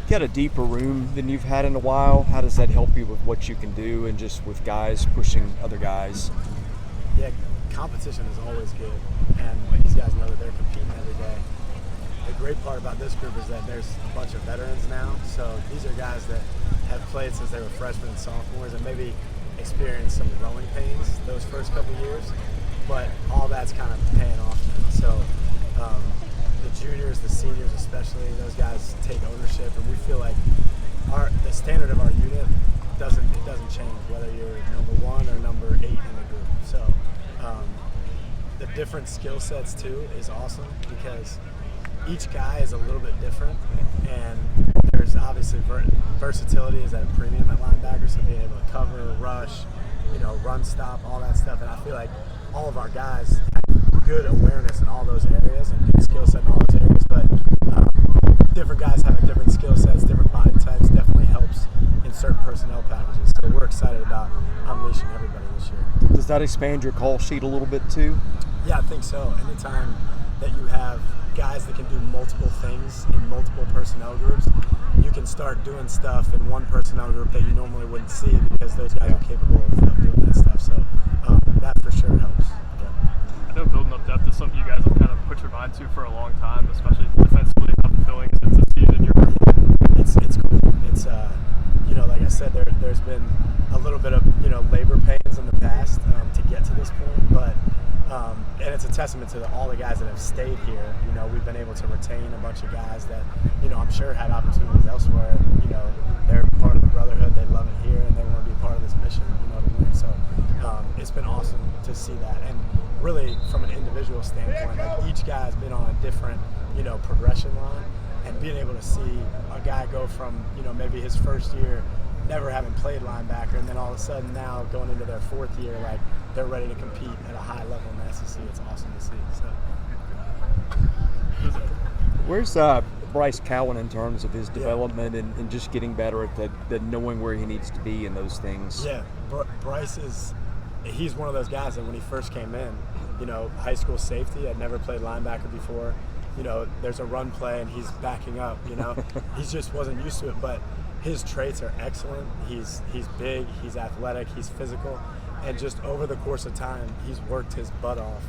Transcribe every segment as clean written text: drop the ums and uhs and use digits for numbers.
got a deeper room than you've had in a while. How does that help you with what you can do and just with guys pushing other guys? Yeah, competition is always good, and these guys know that they're competing every day. The great part about this group is that there's a bunch of veterans now, so these are guys that have played since they were freshmen and sophomores and maybe experienced some growing pains those first couple years, but all that's kind of paying off now. So the juniors, the seniors especially, those guys take ownership, and we feel like the standard of our unit doesn't change whether you're number 1 or number 8 in the group. So the different skill sets too is awesome because each guy is a little bit different, and there's obviously versatility is at a premium at linebacker, so being able to cover, rush, run, stop, all that stuff. And I feel like all of our guys have good awareness in all those areas and good skill set in all those areas, but different guys having different skill sets, different body types definitely helps in certain personnel packages. So we're excited about unleashing everybody this year. Does that expand your call sheet a little bit too? Yeah, I think so. Anytime that you have guys that can do multiple things in multiple personnel groups, you can start doing stuff in one personnel group that you normally wouldn't see because those guys are capable of doing that stuff. So that for sure helps. Yeah. I know building up depth is something you guys have kind of put your mind to for a long time, especially defensively, a couple fillings since it's seen in your room. It's cool. It's like I said, there's been a little bit of labor pains in the past to get to this point, but and it's a testament to all the guys that have stayed here. We've been able to retain a bunch of guys that I'm sure had opportunities elsewhere. They're part of the brotherhood. They love it here, and they want to be part of this mission. To win. So it's been awesome to see that. And really, from an individual standpoint, like each guy's been on a different progression line, and being able to see a guy go from maybe his first year never having played linebacker, and then all of a sudden now going into their 4th year, like they're ready to compete at a high level in the SEC. It's awesome to see. So, where's Bryce Cowan in terms of his development and just getting better at the knowing where he needs to be and those things? Yeah, Bryce he's one of those guys that when he first came in, high school safety, had never played linebacker before. There's a run play and he's backing up. He just wasn't used to it, but his traits are excellent. He's big, he's athletic, he's physical, and just over the course of time, he's worked his butt off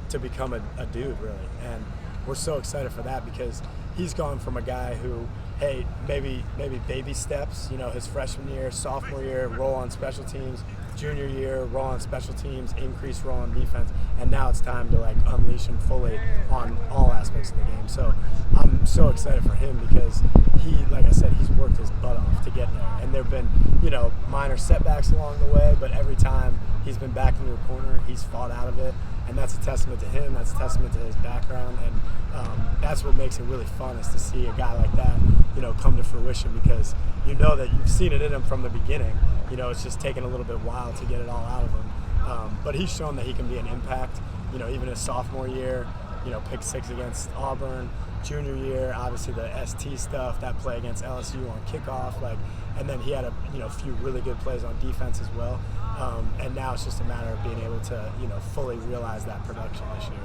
to become a dude, really. And we're so excited for that because he's gone from a guy who, hey, maybe baby steps, his freshman year, sophomore year, role on special teams, junior year, role on special teams, increased role on defense, and now it's time to unleash him fully on all aspects of the game. So I'm so excited for him because he, like I said, he's worked his butt off to get there. And there have been, minor setbacks along the way, but every time he's been back into a corner, he's fought out of it. And that's a testament to him, that's a testament to his background, and that's what makes it really fun is to see a guy like that, come to fruition because that you've seen it in him from the beginning. It's just taken a little bit while to get it all out of him. But he's shown that he can be an impact, even his sophomore year, pick 6 against Auburn, junior year, obviously the ST stuff, that play against LSU on kickoff, and then he had a few really good plays on defense as well. And now it's just a matter of being able to, fully realize that production this year.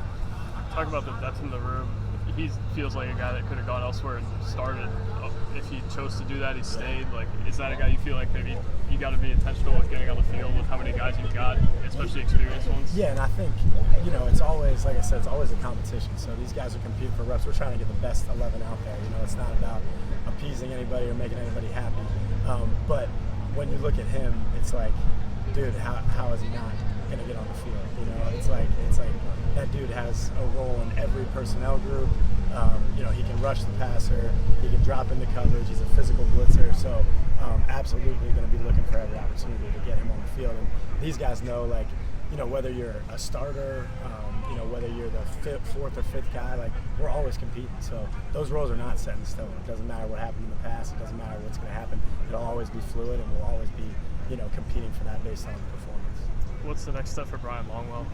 Talk about the depth in the room. He feels like a guy that could have gone elsewhere and started. If he chose to do that, he stayed. Is that a guy you feel like maybe you got to be intentional with getting on the field with how many guys you've got, especially experienced ones? Yeah, and I think, it's always, like I said, it's always a competition. So these guys are competing for reps. We're trying to get the best 11 out there. It's not about appeasing anybody or making anybody happy. But when you look at him, it's like, dude, how is he not going to get on the field? It's like that dude has a role in every personnel group. He can rush the passer, he can drop into coverage, he's a physical blitzer, so absolutely going to be looking for every opportunity to get him on the field. And these guys know, whether you're a starter, whether you're the 4th or 5th guy, we're always competing. So those roles are not set in stone. It doesn't matter what happened in the past, it doesn't matter what's going to happen. It'll always be fluid, and we'll always be, competing for that based on performance. What's the next step for Bryan Longwell?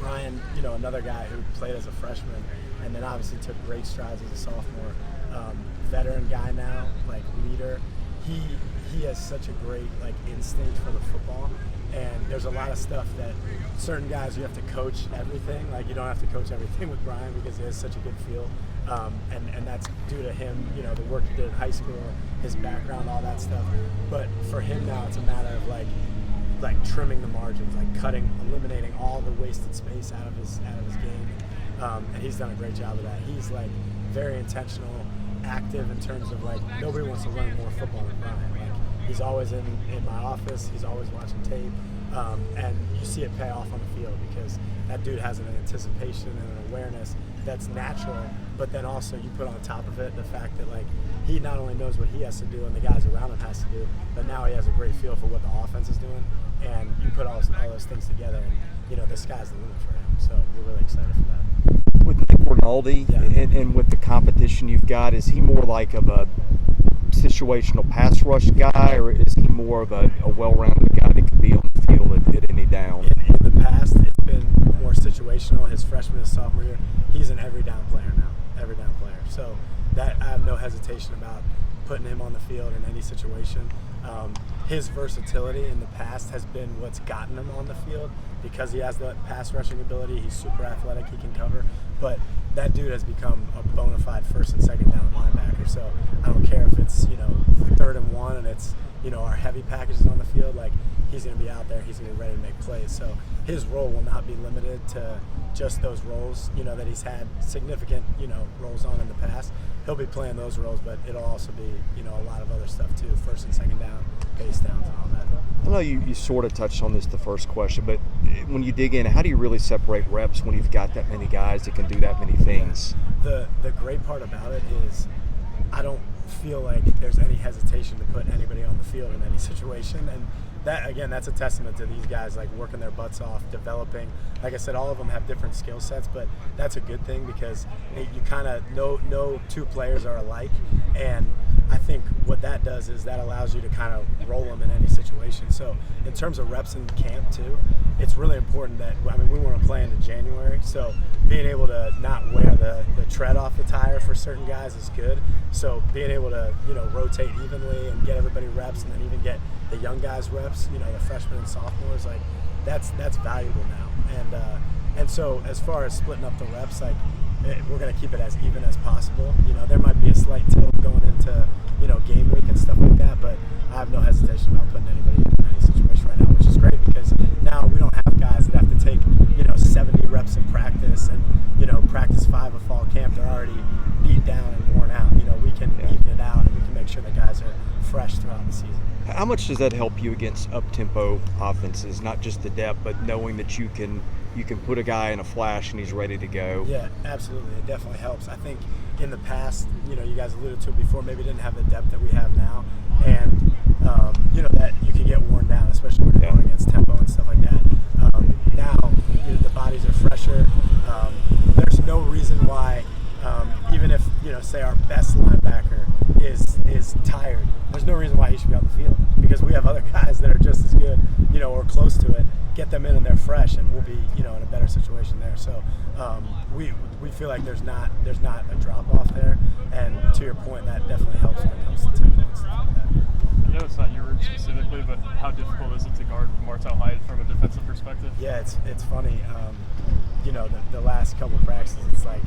Bryan, another guy who played as a freshman and then obviously took great strides as a sophomore. Veteran guy now, leader. He has such a great instinct for the football, and there's a lot of stuff that certain guys you have to coach everything. You don't have to coach everything with Bryan because he has such a good feel. And that's due to him, the work he did in high school, his background, all that stuff. But for him now, it's a matter of like trimming the margins, like eliminating all the wasted space out of his game. And he's done a great job of that. He's like very intentional, active in terms of like nobody wants to learn more football than Bryan. Like he's always in my office. He's always watching tape, and you see it pay off on the field because that dude has an anticipation and an awareness that's natural. But then also you put on top of it the fact that like he not only knows what he has to do and the guys around him has to do, but now he has a great feel for what the offense is doing. And you put all those things together, and the sky's the limit for him. So we're really excited for that. With Nick Rinaldi and with the competition you've got, is he more like of a situational pass rush guy, or is he more of a well-rounded guy that can be on the field at any down? In the past, it's been more situational. His freshman and sophomore year, he's an every down player now, every down player. So that I have no hesitation about putting him on the field in any situation. His versatility in the past has been what's gotten him on the field because he has the pass rushing ability. He's super athletic. He can cover. But that dude has become a bona fide first and second down linebacker. So I don't care if it's, 3rd and 1 and it's, our heavy packages on the field. Like, he's going to be out there. He's going to be ready to make plays. So his role will not be limited to just those roles, that he's had significant, roles on in the past. He'll be playing those roles, but it'll also be, a lot of other stuff too, first and second down, base downs, and all that. I know you sort of touched on this the first question, but when you dig in, how do you really separate reps when you've got that many guys that can do that many things? The great part about it is I don't feel like there's any hesitation to put anybody on the field in any situation. And that, again, that's a testament to these guys like working their butts off, developing. Like I said, all of them have different skill sets, but that's a good thing because you kind of no two players are alike. And I think what that does is that allows you to kind of roll them in any situation. So in terms of reps in camp too, it's really important that, we want to play into January, so being able to not wear the tread off the tire for certain guys is good. So being able to, rotate evenly and get everybody reps and then even get the young guys reps, the freshmen and sophomores, like that's valuable now. And so as far as splitting up the reps, like we're going to keep it as even as possible. There might be a slight tilt going into, game week and stuff like that, but I have no hesitation about putting anybody in any situation right now, which is great because now we don't have guys that have to take, 70 reps in practice and, practice 5 of fall camp. They're already beat down and worn out. We can even it out and we can make sure that guys are fresh throughout the season. How much does that help you against up-tempo offenses, not just the depth, but knowing that you can put a guy in a flash and he's ready to go? Yeah, absolutely. It definitely helps. I think in the past, you guys alluded to it before, maybe didn't have the depth that we have now. And, that you can get worn down, especially when you're going against tempo and stuff like that. Now, the bodies are fresher. There's no reason why, even if, say our best linebacker is tired, there's no reason why he should be on the field because we have other guys that are just as good, or close to it. Get them in and they're fresh, and we'll be, in a better situation there. So we feel like there's not a drop off there, and to your point, that definitely helps when it comes to tempo and stuff like that. I know it's not your room specifically, but how difficult is it to guard Martel Hyde from a defensive perspective? Yeah, it's funny. The last couple practices, it's like,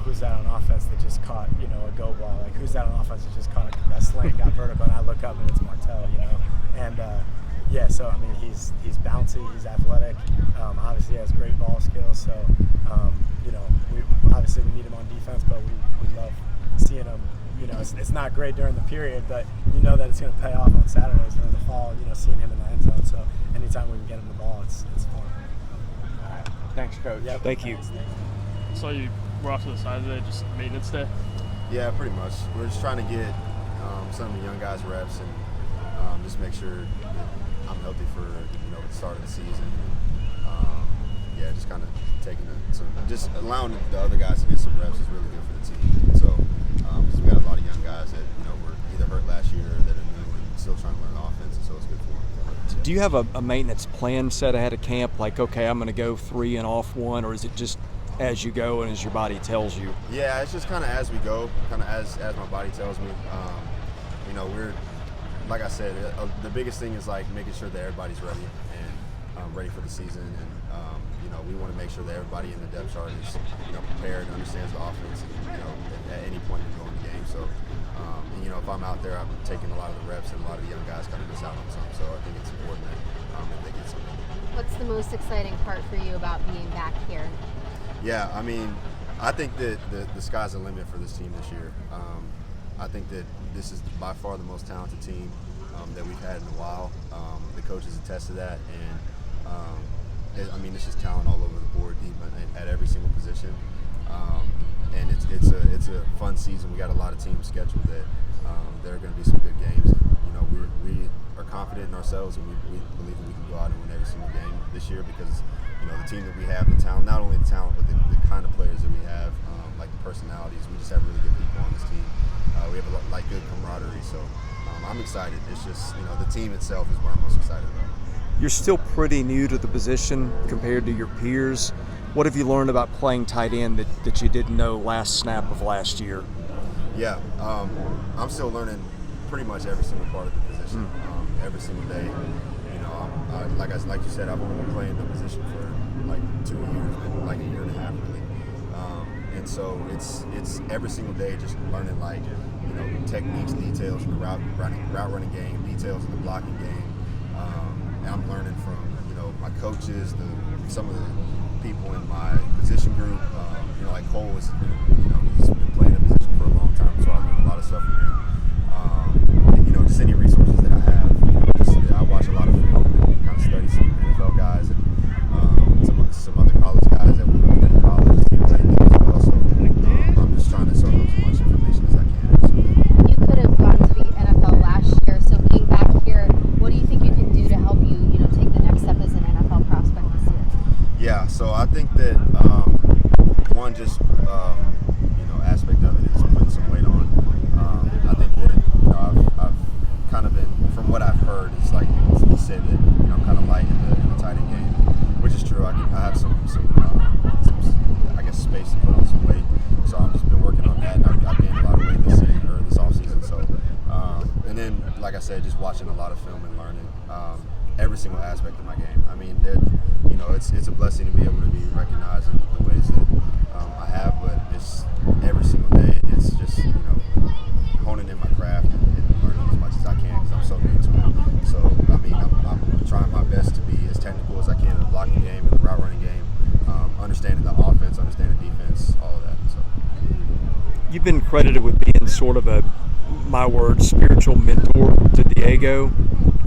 who's that on offense that just caught, a go ball? Like, who's that on offense that just caught a slant, got vertical, and I look up and it's Martel, And, so, he's bouncy, he's athletic. Obviously, he has great ball skills. So, we need him on defense, but we love seeing him. It's not great during the period, but that it's going to pay off on Saturdays during the fall, seeing him in the end zone. So, anytime we can get him the ball, it's fun. All right. Thanks, Coach. Yep. Thank you. So you were off to the side today, just maintenance day? Yeah, pretty much. We're just trying to get some of the young guys reps and just make sure that I'm healthy for the start of the season. Just kind of taking just allowing the other guys to get some reps is really good for the team. So because we got a lot of young guys that were either hurt last year or that are new and still trying to learn the offense, and so it's good for them. Do you have a maintenance plan set ahead of camp? Like, okay, I'm going to go 3 and off 1, or is it just as you go and as your body tells you? Yeah, it's just kind of as we go, kind of as my body tells me. We're, like I said, the biggest thing is like making sure that everybody's ready and ready for the season, and we want to make sure that everybody in the depth chart is prepared and understands the offense, and, at any point we go in the game. So, if I'm out there, I'm taking a lot of the reps, and a lot of the young guys kind of miss out on some. So I think it's important that they get something. What's the most exciting part for you about being back here? Yeah, I think that the sky's the limit for this team this year. I think that this is by far the most talented team that we've had in a while. The coaches attest to that, and it's just talent all over the board, deep at every single position. And it's a fun season. We got a lot of teams scheduled that there are going to be some good games. And, we are confident in ourselves, and we believe that we can go out and win every single game this year because the team that we have, the talent, not only the talent, but the kind of players that we have, like the personalities. We just have really good people on this team. We have good camaraderie. So I'm excited. It's just the team itself is what I'm most excited about. You're still pretty new to the position compared to your peers. What have you learned about playing tight end that you didn't know last snap of last year? Yeah, I'm still learning pretty much every single part of the position, every single day. Like you said, I've only been playing the position for like 2 years, maybe like a year and a half, really. And so it's every single day just learning techniques, details in the route running game, details in the blocking game. And I'm learning from my coaches, some of the people in my position group. Like Cole is, he's been playing the position for a long time, so I learned a lot of stuff from him. And, just any resources that I have. I watch a lot of film and kind of study some NFL guys and some other college guys that were really good in college as well. So I'm just trying to soak up as much information as I can. You could have gone to the NFL last year, so being back here, what do you think you can do to help you, take the next step as an NFL prospect this year? Yeah, so I think that one just aspect of it is putting some weight on. I think that I've kind of been, from what I've heard, it's like people say that I'm kind of light in the tight end game, which is true. I have some I guess space to put on some weight, so I've just been working on that. And I've gained a lot of weight this offseason. So and then like I said, just watching a lot of film and learning every single aspect of my game. It's a blessing to be able to be recognized in the ways that I have, but it's every single day. It's just honing in my craft and learning as much as I can because I'm so new to it. So I'm trying my best to be as technical as I can in the blocking game and the route running game, understanding the offense, understanding defense, all of that. So You've been credited with being sort of spiritual mentor to Diego.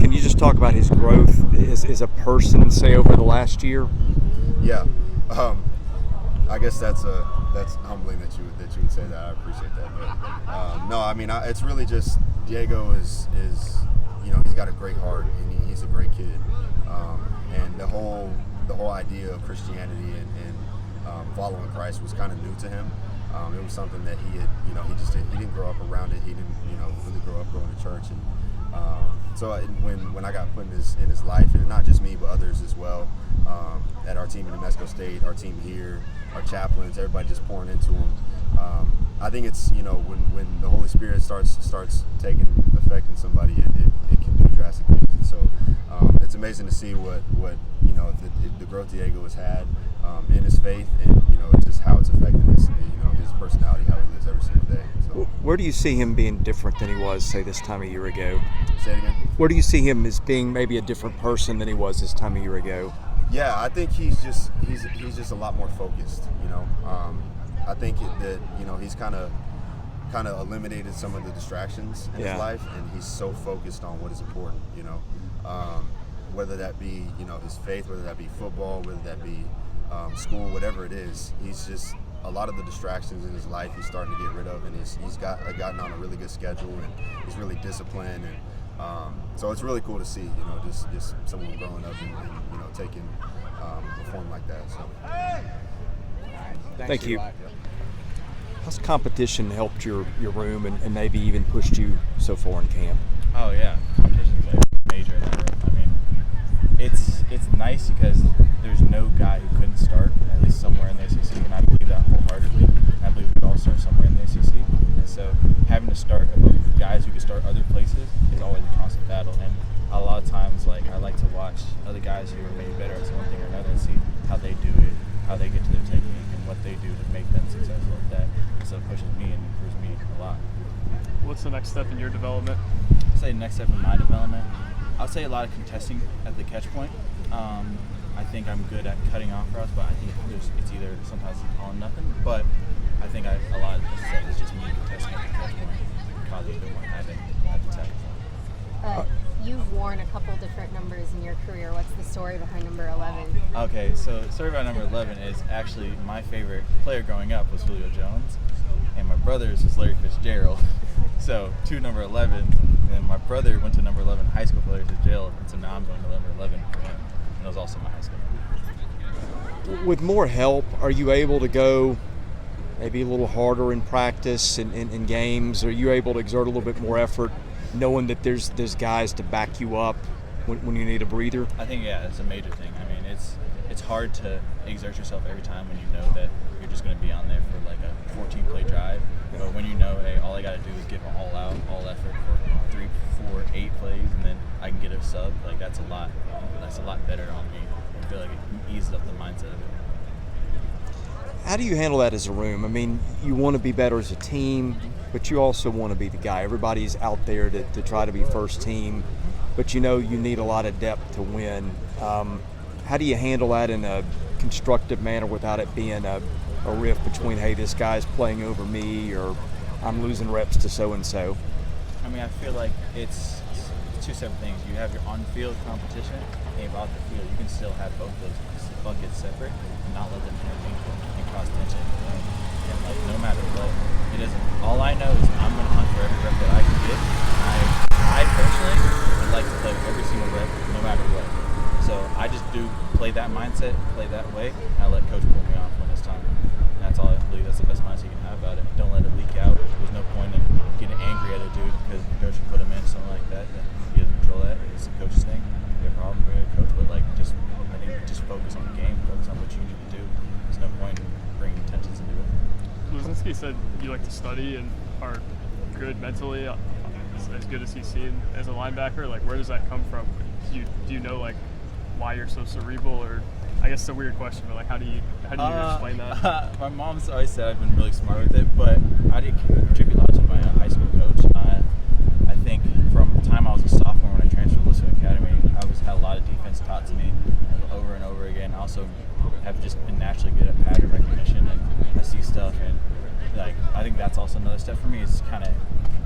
Can you just talk about his growth as a person, say, over the last year? Yeah, I guess that's humbling that you would say that. I appreciate that. But it's really just Diego is he's got a great heart and he's a great kid. And the whole idea of Christianity and following Christ was kind of new to him. It was something that he had, he didn't grow up around it. He didn't, really grow up going to church. And so when I got put in his life, and not just me, but others as well, at our team in New Mexico State, our team here, our chaplains, everybody just pouring into him. I think it's, when the Holy Spirit starts taking effect in somebody, it can do drastic things. And so it's amazing to see what the growth Diego has had in his faith, and it's just how it's affected his personality, how he lives every single day. So, where do you see him being different than he was, say, this time a year ago? Say it again. Where do you see him as being maybe a different person than he was this time a year ago? Yeah, I think he's just a lot more focused. I think that he's kind of eliminated some of the distractions in his life, and he's so focused on what is important. Whether that be his faith, whether that be football, whether that be school, whatever it is, he's just a lot of the distractions in his life he's starting to get rid of, and he's gotten on a really good schedule, and he's really disciplined, and so it's really cool to see just someone growing up and taking a form like that. So thank you. How's competition helped your room and maybe even pushed you so far in camp? Oh yeah, competition's major in that room. It's nice because there's no guy who couldn't start at least somewhere in the SEC, and I believe that wholeheartedly. I believe we all start somewhere in the SEC, and so having to start above guys who can start other places is always a constant battle. And a lot of times, like, I like to watch other guys who are maybe better at one thing or another and see how they do it, how they get to their technique, and what they do to make them successful at that. So it pushes me and improves me a lot. What's the next step in your development? I'd say next step in my development, I would say a lot of contesting at the catch point. I think I'm good at cutting off routes, but I think it's either sometimes all or nothing. But I think a lot of the stuff is just me contesting at the catch point, cause a bit more havoc at the tackle. You've worn a couple different numbers in your career. What's the story behind number 11? Okay, so the story about number 11 is actually my favorite player growing up was Julio Jones, and my brother's was Larry Fitzgerald. So to number 11, and then my brother went to number 11 high school for Larry Fitzgerald, and so now I'm going to number 11 for him. And it was also my high school. With more help, are you able to go maybe a little harder in practice and in games? Are you able to exert a little bit more effort knowing that there's guys to back you up when you need a breather? I think, yeah, it's a major thing. I mean, it's hard to exert yourself every time when you know that you're just going to be on there for like a 14-play drive. But when you know, hey, all I got to do is give all out, all effort for 3, 4, 8 plays, and then I can get a sub, like that's a lot better on me. I feel like it eases up the mindset of it. How do you handle that as a room? I mean, you want to be better as a team, but you also want to be the guy. Everybody's out there to try to be first team, but you know you need a lot of depth to win. How do you handle that in a constructive manner without it being a rift between, hey, this guy's playing over me, or I'm losing reps to so-and-so? I mean, I feel like it's two separate things. You have your on-field competition, and off the field, you can still have both those buckets separate and not let them intermingle and cause tension. And like, no matter what, it isn't. All I know is I'm going to hunt for every rep that I can get. I personally would like to play every single rep, no matter what. So I just do play that mindset, play that way, and I let coach pull me off when it's time. And that's all I believe. That's the best mindset you can have about it. Don't let it leak out. There's no point in getting angry at a dude because the coach put him in, something like that. He doesn't control that. It's a coach's thing. You have a problem, bring a coach, but like I think just focus on the game, focus on what you need to do. There's no point in bringing tensions into it. Lezynski said you like to study and are good mentally, as good as he's seen as a linebacker. Like, where does that come from? Do you know like why you're so cerebral, or I guess it's a weird question, but like how do you explain that? My mom's always said I've been really smart with it, but I did contribute a lot to my high school coach. I think from the time I was a sophomore when I transferred to Lewisham Academy, I had a lot of defense taught to me over and over again. I also have just been naturally good at pattern recognition, and I see stuff, and like I think that's also another step for me is kind of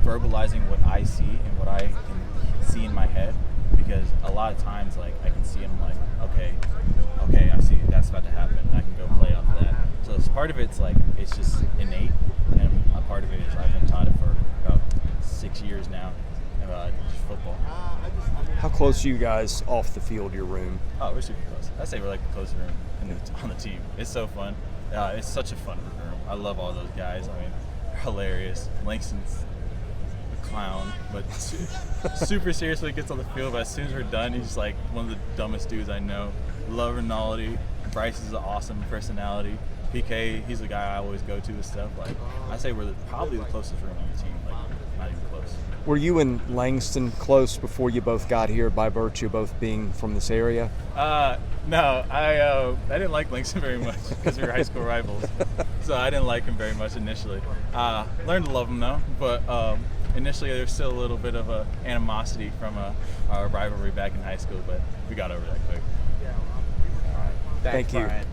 verbalizing what I see and what I can see in my head. Because a lot of times, like, I can see him like, okay, I see that's about to happen, and I can go play off of that. So it's part of it's like, it's just innate, and a part of it is I've been taught it for about 6 years now, about just football. How close are you guys off the field, your room? Oh, we're super close. I'd say we're like the closest room on the team. It's so fun. It's such a fun room. I love all those guys. I mean, they're hilarious. Langston's clown, but super serious when he gets on the field. But as soon as we're done, he's just like one of the dumbest dudes I know. Love Rinaldi. Bryce is an awesome personality. PK, he's the guy I always go to with stuff. Like, I say we're probably the closest room on the team. Like, not even close. Were you and Langston close before you both got here by virtue of both being from this area? No, I didn't like Langston very much because we were high school rivals. So I didn't like him very much initially. Learned to love him though, but initially there's still a little bit of a animosity from our rivalry back in high school, but we got over that quick. Thank you. Brian.